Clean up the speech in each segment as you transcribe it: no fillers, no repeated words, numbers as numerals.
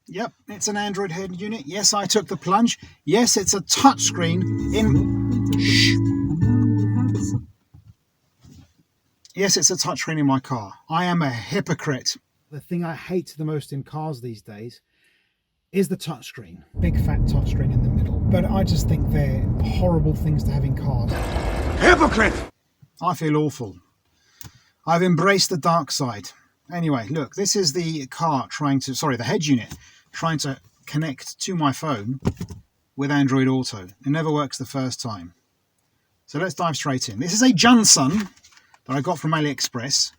Yep, it's an Android head unit. Yes, I took the plunge. Yes, it's a touchscreen in... Shh. Yes, it's a touchscreen in my car. I am a hypocrite. The thing I hate the most in cars these days is the touchscreen. Big fat touchscreen in the middle. But I just think they're horrible things to have in cars. Hypocrite! I feel awful. I've embraced the dark side. Anyway, look, this is the car the head unit trying to connect to my phone with Android Auto. It never works the first time. So let's dive straight in. This is a Johnson that I got from AliExpress.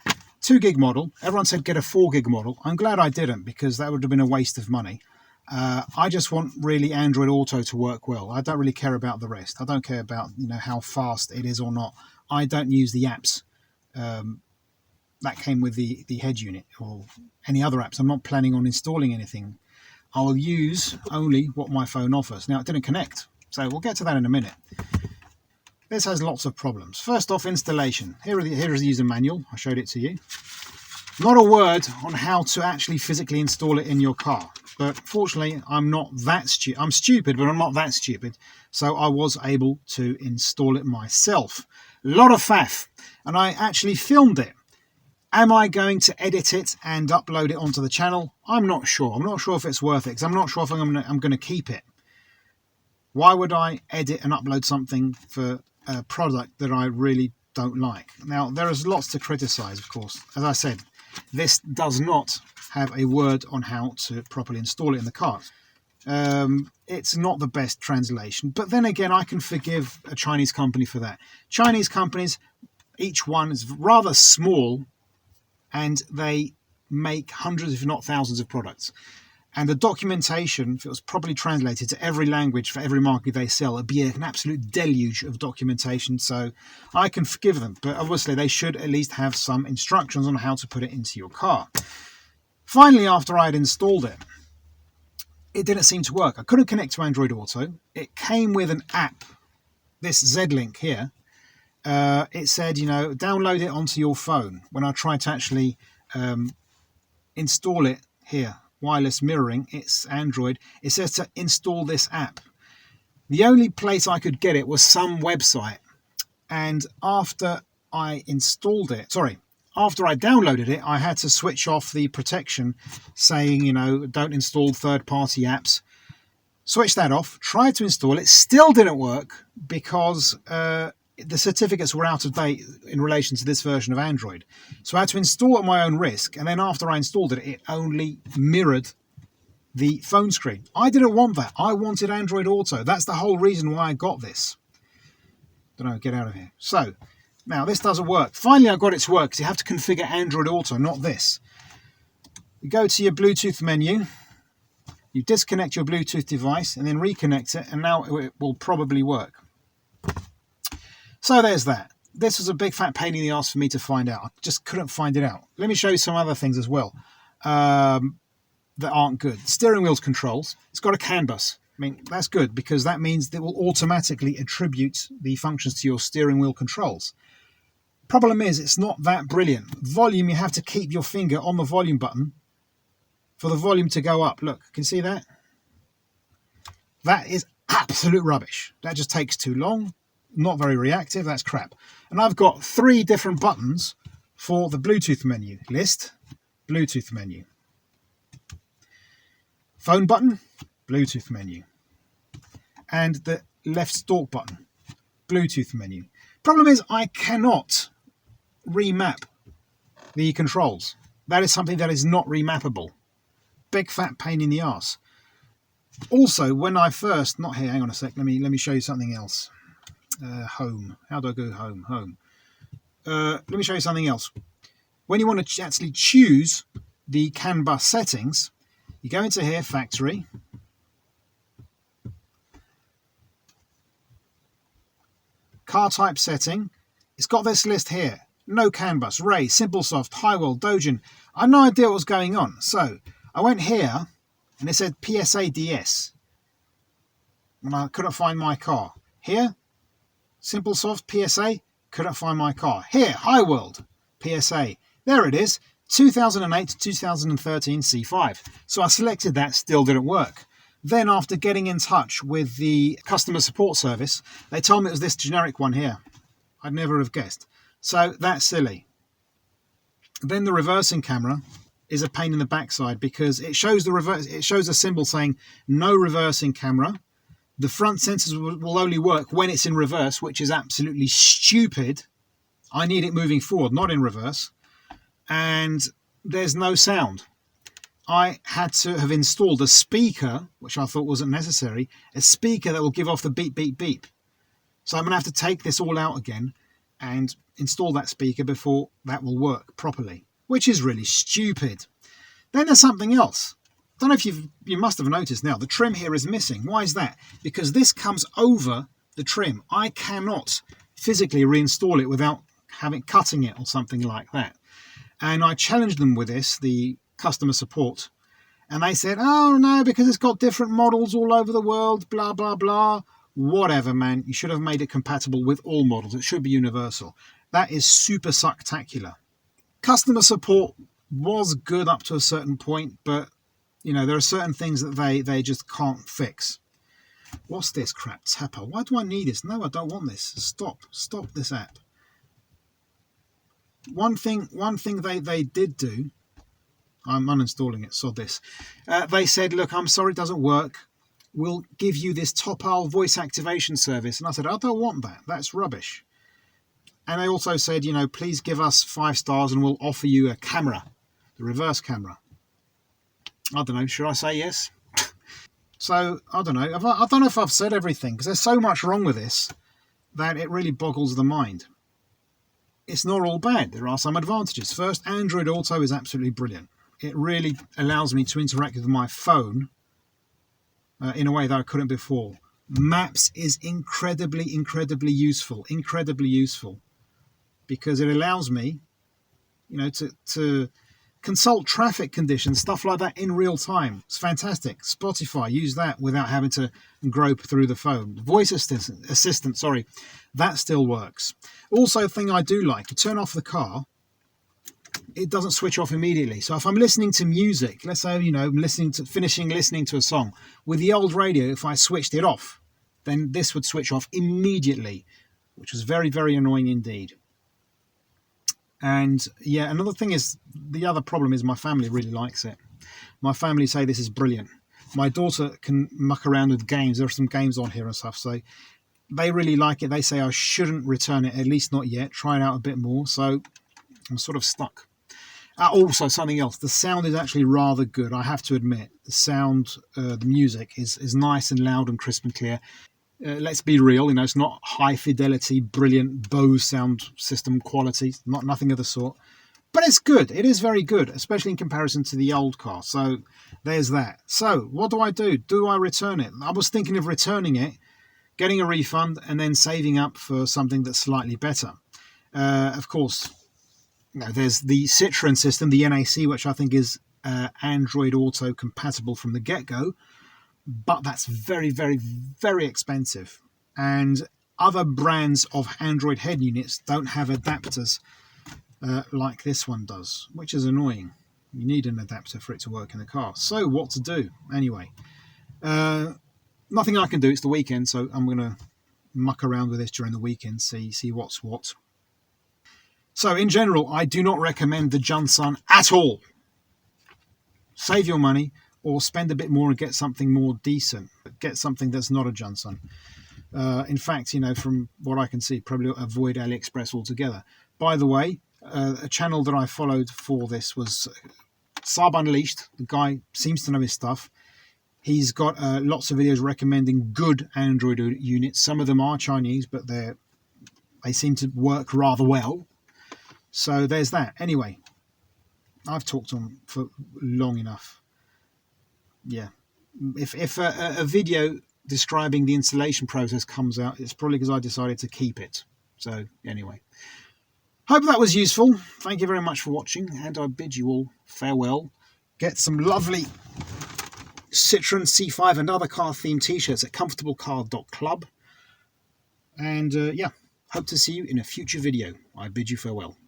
2 gig model. Everyone said get a 4 gig model. I'm glad I didn't, because that would have been a waste of money. I just want really Android Auto to work well. I don't really care about the rest. I don't care about how fast it is or not. I don't use the apps that came with the head unit or any other apps. I'm not planning on installing anything. I'll use only what my phone offers. Now, it didn't connect, so we'll get to that in a minute. This has lots of problems. First off, installation. Here is the user manual. I showed it to you. Not a word on how to actually physically install it in your car. But fortunately, I'm not that stupid. I'm stupid, but I'm not that stupid. So I was able to install it myself. A lot of faff. And I actually filmed it. Am I going to edit it and upload it onto the channel? I'm not sure. I'm not sure if it's worth it, because I'm not sure if I'm going to keep it. Why would I edit and upload something for a product that I really don't like? Now, there is lots to criticize, of course. As I said, this does not have a word on how to properly install it in the car. It's not the best translation, but then again, I can forgive a Chinese company for that. Chinese companies, each one is rather small, and they make hundreds, if not thousands, of products. And the documentation, if it was properly translated to every language for every market they sell, it'd be an absolute deluge of documentation. So I can forgive them, but obviously they should at least have some instructions on how to put it into your car. Finally, after I had installed it, it didn't seem to work. I couldn't connect to Android Auto. It came with an app, this Z-Link here. It said, download it onto your phone. When I tried to actually install it here, wireless mirroring, it's Android, it says to install this app. The only place I could get it was some website. And after I downloaded it, I had to switch off the protection saying, don't install third-party apps. Switch that off, tried to install it, still didn't work because the certificates were out of date in relation to this version of Android. So I had to install it at my own risk, and then after I installed it, it only mirrored the phone screen. I didn't want that. I wanted Android Auto. That's the whole reason why I got this. Don't know, get out of here. So, now this doesn't work. Finally, I got it to work, because you have to configure Android Auto, not this. You go to your Bluetooth menu, you disconnect your Bluetooth device, and then reconnect it, and now it will probably work. So there's that. This was a big fat pain in the ass for me to find out. I just couldn't find it out. Let me show you some other things as well that aren't good. Steering wheel's controls. It's got a CAN bus. I mean, that's good, because that means it will automatically attribute the functions to your steering wheel controls. Problem is, it's not that brilliant. Volume, you have to keep your finger on the volume button for the volume to go up. Look, can you see that? That is absolute rubbish. That just takes too long. Not very reactive, that's crap. And I've got 3 different buttons for the Bluetooth menu. List, Bluetooth menu. Phone button, Bluetooth menu. And the left stalk button, Bluetooth menu. Problem is, I cannot remap the controls. That is something that is not remappable. Big fat pain in the arse. Also, when I first, not here, hang on a sec, let me show you something else. Home. How do I go home? Home. Let me show you something else. When you want to actually choose the CAN bus settings, you go into here, factory. Car type setting. It's got this list here. No CAN bus, Ray, SimpleSoft, Highwell, Dojin. I had no idea what was going on. So I went here and it said PSA-DS. And I couldn't find my car. Here, SimpleSoft, PSA, couldn't find my car. Here, Highworld, PSA. There it is. 2008 to 2013 C5. So I selected that, still didn't work. Then after getting in touch with the customer support service, they told me it was this generic one here. I'd never have guessed. So that's silly. Then the reversing camera is a pain in the backside because it shows the reverse. It shows a symbol saying no reversing camera. The front sensors will only work when it's in reverse, which is absolutely stupid. I need it moving forward, not in reverse. And there's no sound. I had to have installed a speaker, which I thought wasn't necessary, a speaker that will give off the beep, beep, beep. So I'm going to have to take this all out again and install that speaker before that will work properly, which is really stupid. Then there's something else. I don't know if you must have noticed now, the trim here is missing. Why is that? Because this comes over the trim. I cannot physically reinstall it without cutting it or something like that. And I challenged them with this, the customer support, and they said, oh no, because it's got different models all over the world, blah, blah, blah. Whatever, man. You should have made it compatible with all models. It should be universal. That is super sucktacular. Customer support was good up to a certain point, but you know, there are certain things that they just can't fix. What's this crap? Tapper. Why do I need this? No, I don't want this. Stop this app. One thing they did do, I'm uninstalling it, sod this. They said, look, I'm sorry it doesn't work. We'll give you this Topal voice activation service. And I said, I don't want that. That's rubbish. And they also said, you know, please give us 5 stars and we'll offer you a camera, the reverse camera. I don't know, should I say yes? So, I don't know. I don't know if I've said everything, because there's so much wrong with this that it really boggles the mind. It's not all bad. There are some advantages. First, Android Auto is absolutely brilliant. It really allows me to interact with my phone in a way that I couldn't before. Maps is incredibly useful. Incredibly useful. Because it allows me, you know, to consult traffic conditions, stuff like that in real time. It's fantastic. Spotify, use that without having to grope through the phone. Voice assistant, sorry, that still works. Also, a thing I do like, to turn off the car, it doesn't switch off immediately. So if I'm listening to music, let's say, you know, I'm finishing listening to a song, with the old radio, if I switched it off, then this would switch off immediately, which was very, very annoying indeed. And yeah, another thing is, the other problem is my family really likes it. My family say this is brilliant. My daughter can muck around with games. There are some games on here and stuff, so they really like it. They say I shouldn't return it, at least not yet. Try it out a bit more. So I'm sort of stuck. Also, something else. The sound is actually rather good, I have to admit. The sound, the music is nice and loud and crisp and clear. Let's be real, you know, it's not high fidelity, brilliant Bose sound system quality, nothing of the sort. But it's good. It is very good, especially in comparison to the old car. So there's that. So what do I do? Do I return it? I was thinking of returning it, getting a refund, and then saving up for something that's slightly better. Of course, you know, there's the Citroen system, the NAC, which I think is Android Auto compatible from the get-go. But that's very, very, very expensive. And other brands of Android head units don't have adapters like this one does, which is annoying. You need an adapter for it to work in the car. So what to do? Anyway, nothing I can do. It's the weekend, so I'm going to muck around with this during the weekend, see what's what. So in general, I do not recommend the Junsun at all. Save your money, or spend a bit more and get something more decent. Get something that's not a Junsun. In fact, you know, from what I can see, probably avoid AliExpress altogether. By the way, a channel that I followed for this was Saab Unleashed. The guy seems to know his stuff. He's got lots of videos recommending good Android units. Some of them are Chinese, but they seem to work rather well. So there's that. Anyway, I've talked on for long enough. Yeah, if a video describing the installation process comes out, it's probably because I decided to keep it. So anyway, hope that was useful. Thank you very much for watching, and I bid you all farewell. Get some lovely Citroen C5 and other car themed t-shirts at comfortablecar.club. And yeah, hope to see you in a future video. I bid you farewell.